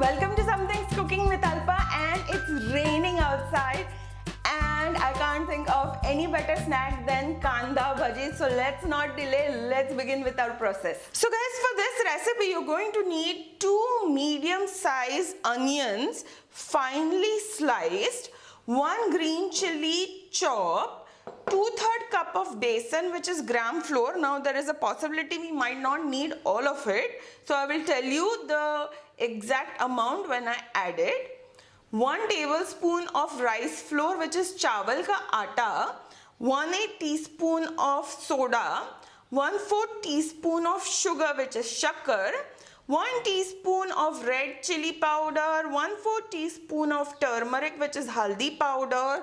welcome to Something's Cooking with Alpa, and it's raining outside and I can't think of any better snack than Kanda Bhaji. So let's not delay, let's begin with our process. So guys, for this recipe you're going to need 2 medium-sized onions finely sliced, 1 green chili chopped, 2/3 cup of besan, which is gram flour. Now there is a possibility we might not need all of it, so I will tell you the exact amount when I add it. 1 tablespoon of rice flour, which is chawal ka atta, 1/8 teaspoon of soda, 1/4 teaspoon of sugar, which is shakkar, 1 teaspoon of red chili powder, 1/4 teaspoon of turmeric, which is haldi powder,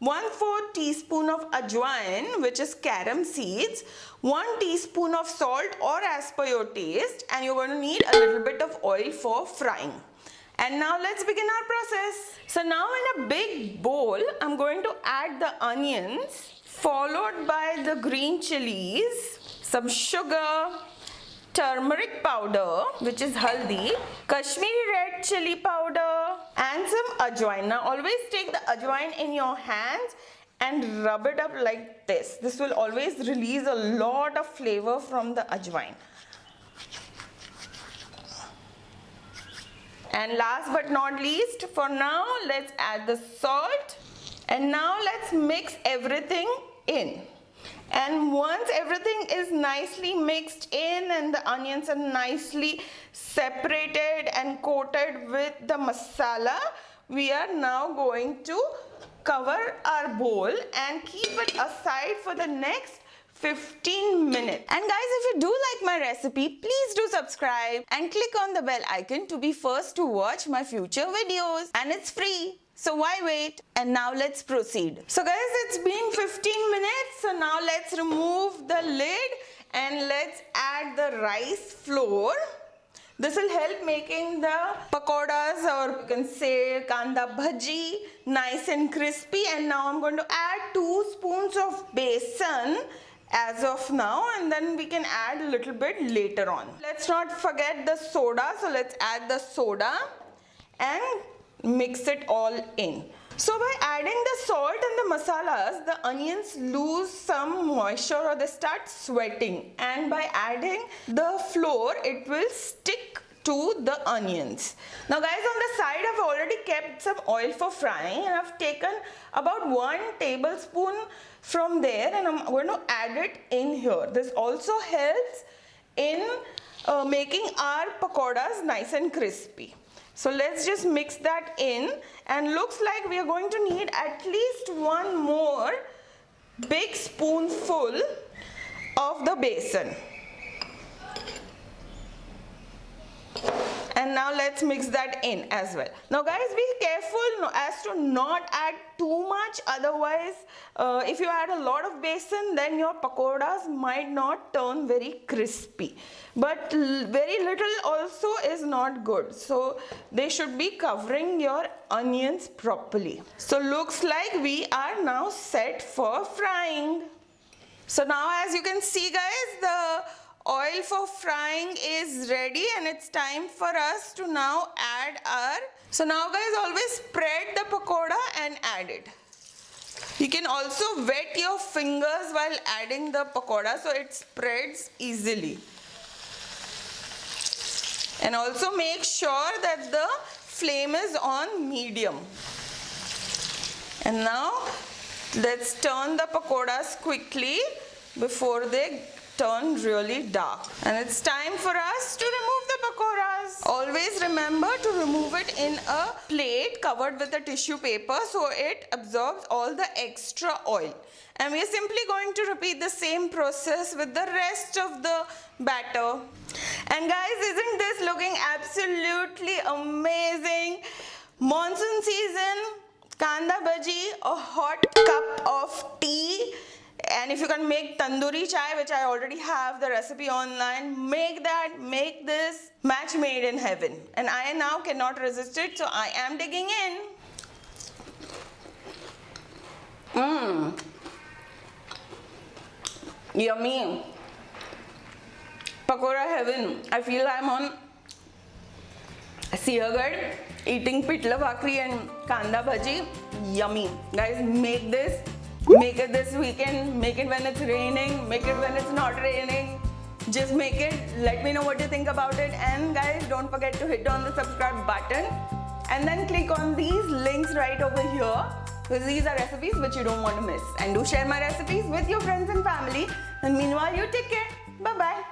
1/4 teaspoon of ajwain, which is carom seeds, 1 teaspoon of salt or as per your taste, and you're going to need a little bit of oil for frying. And now let's begin our process. So now in a big bowl, I'm going to add the onions, followed by the green chilies, some sugar, turmeric powder, which is haldi, Kashmiri red chili powder, and some ajwain. Now always take the ajwain in your hands and rub it up like this. This will always release a lot of flavor from the ajwain. And last but not least, for now, let's add the salt. And now let's mix everything in. And once everything is nicely mixed in and the onions are nicely separated and coated with the masala, we are now going to cover our bowl and keep it aside for the next 15 minutes. And guys, if you do like my recipe, please do subscribe and click on the bell icon to be first to watch my future videos. And it's free. So why wait? And now let's proceed. So guys, it's been 15 minutes. So now let's remove the lid and let's add the rice flour. This will help making the pakoras, or you can say Kanda Bhaji, nice and crispy. And now I'm going to add 2 spoons of besan as of now, and then we can add a little bit later on. Let's not forget the soda. So let's add the soda and mix it all in. So by adding the salt and the masalas, the onions lose some moisture or they start sweating, and by adding the flour, it will stick to the onions. Now guys, on the side I've already kept some oil for frying, and I've taken about 1 tablespoon from there and I'm going to add it in here. This also helps in making our pakoras nice and crispy. So let's just mix that in, and looks like we are going to need at least 1 more big spoonful of the besan. And now let's mix that in as well. Now guys, be careful as to not add too much, otherwise if you add a lot of besan, then your pakoras might not turn very crispy. But very little also is not good, so they should be covering your onions properly. So looks like we are now set for frying. So now as you can see guys, the oil for frying is ready, and it's time for us to now add our... So now guys, always spread the pakoda and add it. You can also wet your fingers while adding the pakoda so it spreads easily. And also make sure that the flame is on medium. And now let's turn the pakodas quickly before they turn really dark. And it's time for us to remove the pakoras. Always remember to remove it in a plate covered with a tissue paper so it absorbs all the extra oil. And we are simply going to repeat the same process with the rest of the batter. And guys, isn't this looking absolutely amazing? Monsoon season, Kanda Bhaji, a hot cup of tea. And if you can make tandoori chai, which I already have the recipe online, make that, make this, match made in heaven. And I now cannot resist it, so I am digging in. Yummy. Pakora heaven. I feel I'm on Siagarh, eating pitla bhakri and kanda bhaji, yummy. Guys, make this. Make it this weekend. Make it when it's raining. Make it when it's not raining. Just make it. Let me know what you think about it. And guys, don't forget to hit on the subscribe button. And then click on these links right over here. Because these are recipes which you don't want to miss. And do share my recipes with your friends and family. And meanwhile, you take care. Bye-bye.